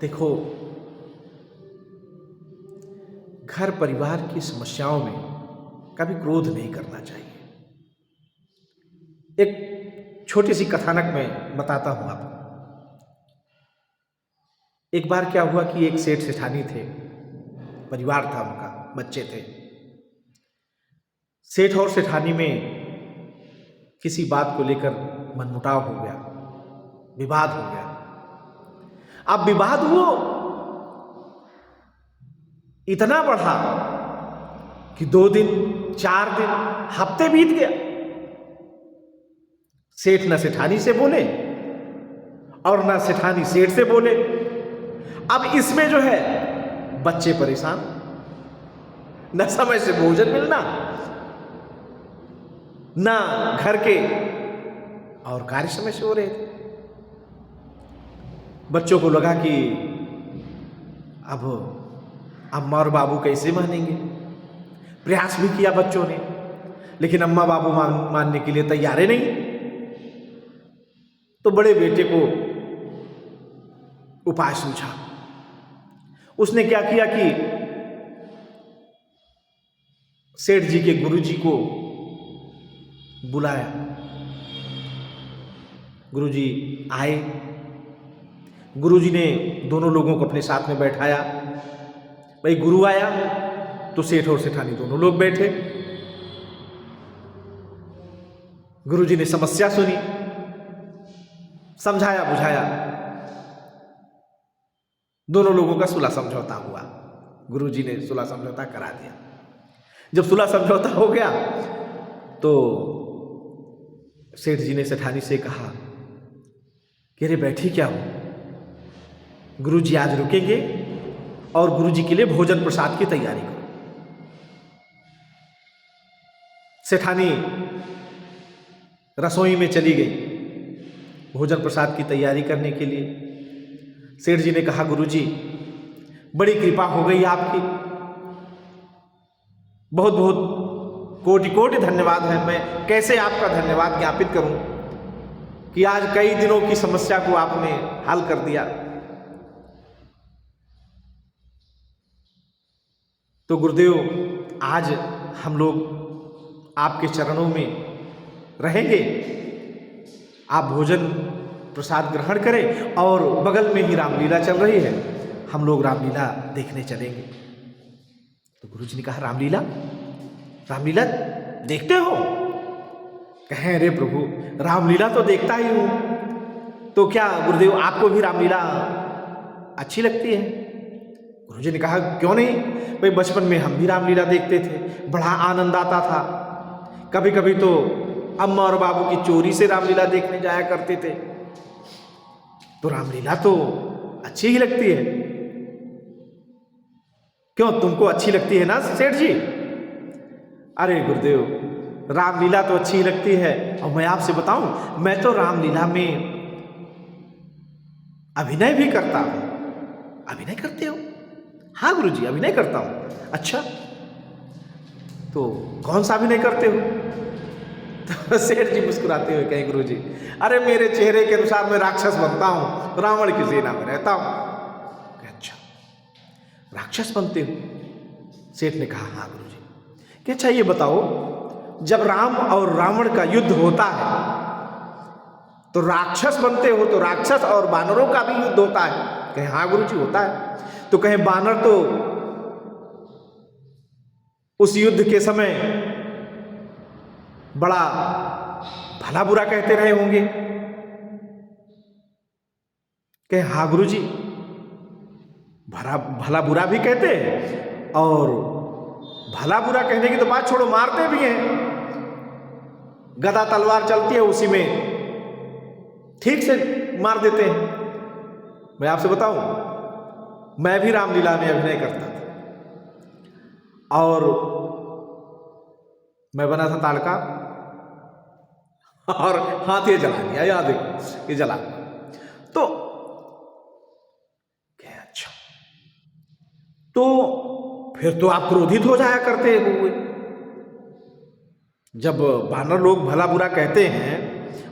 देखो, घर परिवार की समस्याओं में कभी क्रोध नहीं करना चाहिए। एक छोटी सी कथानक मैं बताता हूं आपको। एक बार क्या हुआ कि एक सेठ सेठानी थे, परिवार था उनका, बच्चे थे। सेठ और सेठानी में किसी बात को लेकर मनमुटाव हो गया, विवाद हो गया। अब विवाद हुआ, इतना बढ़ा कि 2 दिन, 4 दिन, हफ्ते बीत गया। सेठ न सेठानी से बोले और न सेठानी सेठ से बोले। अब इसमें जो है बच्चे परेशान, न समय से भोजन मिलना, ना घर के और कार्य समय से हो रहे थे। बच्चों को लगा कि अब अम्मा और बाबू कैसे मानेंगे। प्रयास भी किया बच्चों ने, लेकिन अम्मा बाबू मानने के लिए तैयार ही नहीं। तो बड़े बेटे को उपाय सूझा। उसने क्या किया कि सेठ जी के गुरुजी को बुलाया। गुरुजी आए। गुरुजी ने दोनों लोगों को अपने साथ में बैठाया। भाई गुरु आया तो सेठ और सेठानी दोनों लोग बैठे। गुरुजी ने समस्या सुनी, समझाया बुझाया। दोनों लोगों का सुलह समझौता हुआ। गुरुजी ने सुलह समझौता करा दिया। जब सुलह समझौता हो गया तो सेठ जी ने सेठानी से कहा कि अरे बैठी क्या हो, गुरुजी आज रुकेंगे और गुरुजी के लिए भोजन प्रसाद की तैयारी करो। सेठानी रसोई में चली गई भोजन प्रसाद की तैयारी करने के लिए। सेठ जी ने कहा गुरुजी बड़ी कृपा हो गई आपकी, बहुत बहुत कोटि कोटि धन्यवाद है। मैं कैसे आपका धन्यवाद ज्ञापित करूं कि आज कई दिनों की समस्या को आपने हल कर दिया। तो गुरुदेव आज हम लोग आपके चरणों में रहेंगे, आप भोजन प्रसाद ग्रहण करें और बगल में ही रामलीला चल रही है, हम लोग रामलीला देखने चलेंगे। तो गुरुजी ने कहा रामलीला, रामलीला देखते हो? कहें अरे प्रभु रामलीला तो देखता ही हूं। तो क्या गुरुदेव आपको भी रामलीला अच्छी लगती है? गुरुजी ने कहा क्यों नहीं भाई, बचपन में हम भी रामलीला देखते थे, बड़ा आनंद आता था। कभी कभी तो अम्मा और बाबू की चोरी से रामलीला देखने जाया करते थे। तो रामलीला तो अच्छी ही लगती है। क्यों, तुमको अच्छी लगती है ना सेठ जी? अरे गुरुदेव रामलीला तो अच्छी लगती है, और मैं आपसे बताऊं मैं तो रामलीला में अभिनय भी करता हूं। अभिनय करते हो? हाँ गुरुजी अभिनय करता हूं। अच्छा तो कौन सा अभिनय करते हो? तो सेठ जी मुस्कुराते हुए कहे गुरुजी अरे मेरे चेहरे के अनुसार मैं राक्षस बनता हूं, रावण की सेना में रहता हूं। अच्छा राक्षस बनते हो? सेठ ने कहा हाँ गुरुजी। कि अच्छा ये बताओ, जब राम और रावण का युद्ध होता है तो राक्षस बनते हो, तो राक्षस और बानरों का भी युद्ध होता है? कहे हाँ गुरुजी होता है। तो कहे बानर तो उस युद्ध के समय बड़ा भला बुरा कहते रहे होंगे? कहे हाँ गुरुजी भला बुरा भी कहते हैं, और भला बुरा कहने की तो बात छोड़ो, मारते भी हैं। गदा तलवार चलती है उसी में ठीक से मार देते हैं। मैं आपसे बताऊं, मैं भी रामलीला में अभिनय करता था और मैं बना था ताड़का और हाथ ये जला दिया, याद देखो ये जला। तो अच्छा तो फिर तो आप क्रोधित हो जाया करते हुए। जब बानर लोग भला बुरा कहते हैं,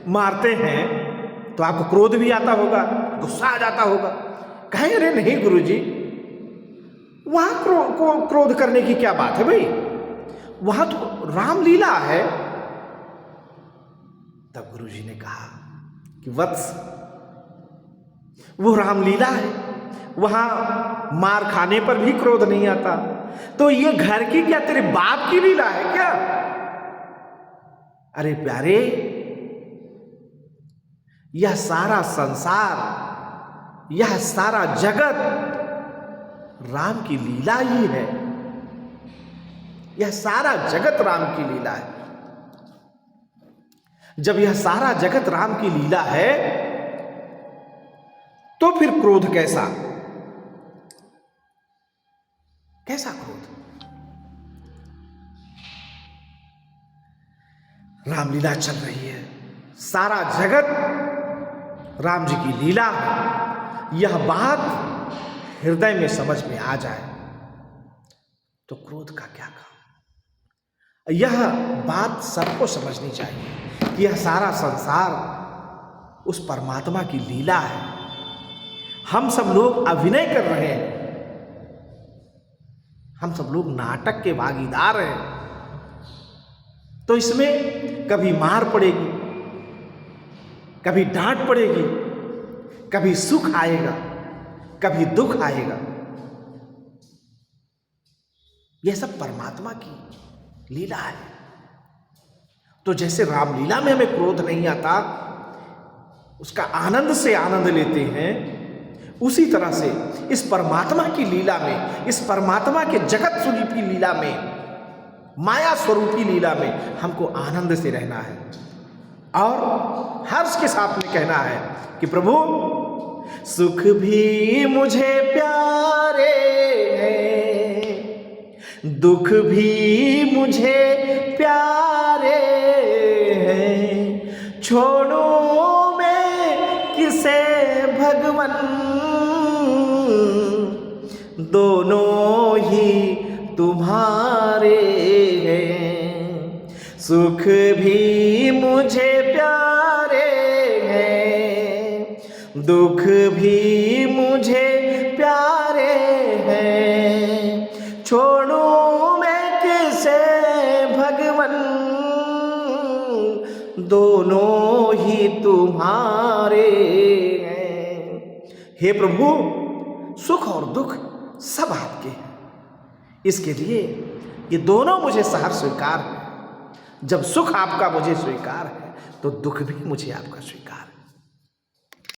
मारते हैं, तो आपको क्रोध भी आता होगा, गुस्सा आ जाता होगा। कहें अरे नहीं गुरुजी, वहां क्रोध करने की क्या बात है भाई, वहां तो रामलीला है। तब गुरुजी ने कहा कि वत्स, वो रामलीला है, वहां मार खाने पर भी क्रोध नहीं आता, तो ये घर की क्या तेरे बाप की लीला है क्या? अरे प्यारे, यह सारा संसार, यह सारा जगत राम की लीला ही है। यह सारा जगत राम की लीला है। जब यह सारा जगत राम की लीला है तो फिर क्रोध कैसा? कैसा क्रोध? रामलीला चल रही है, सारा जगत राम जी की लीला है। यह बात हृदय में समझ में आ जाए तो क्रोध का क्या काम? यह बात सबको समझनी चाहिए कि यह सारा संसार उस परमात्मा की लीला है। हम सब लोग अभिनय कर रहे हैं, हम सब लोग नाटक के भागीदार हैं। तो इसमें कभी मार पड़ेगी, कभी डांट पड़ेगी, कभी सुख आएगा, कभी दुख आएगा। यह सब परमात्मा की लीला है। तो जैसे रामलीला में हमें क्रोध नहीं आता, उसका आनंद से आनंद लेते हैं, उसी तरह से इस परमात्मा की लीला में, इस परमात्मा के जगत स्वरूपी लीला में, माया स्वरूपी लीला में हमको आनंद से रहना है और हर्ष के साथ में कहना है कि प्रभु, सुख भी मुझे प्यारे हैं, दुख भी मुझे प्यारे हैं, छोड़ूं मैं किसे भगवन, दोनों ही तुम्हारे हैं। सुख भी मुझे प्यारे हैं, दुख भी मुझे प्यारे हैं, छोड़ूं मैं किसे भगवन, दोनों ही तुम्हारे हैं। हे प्रभु, सुख और दुख सब आपके हैं, इसके लिए ये दोनों मुझे सहर्ष स्वीकार है। जब सुख आपका मुझे स्वीकार है तो दुख भी मुझे आपका स्वीकार है।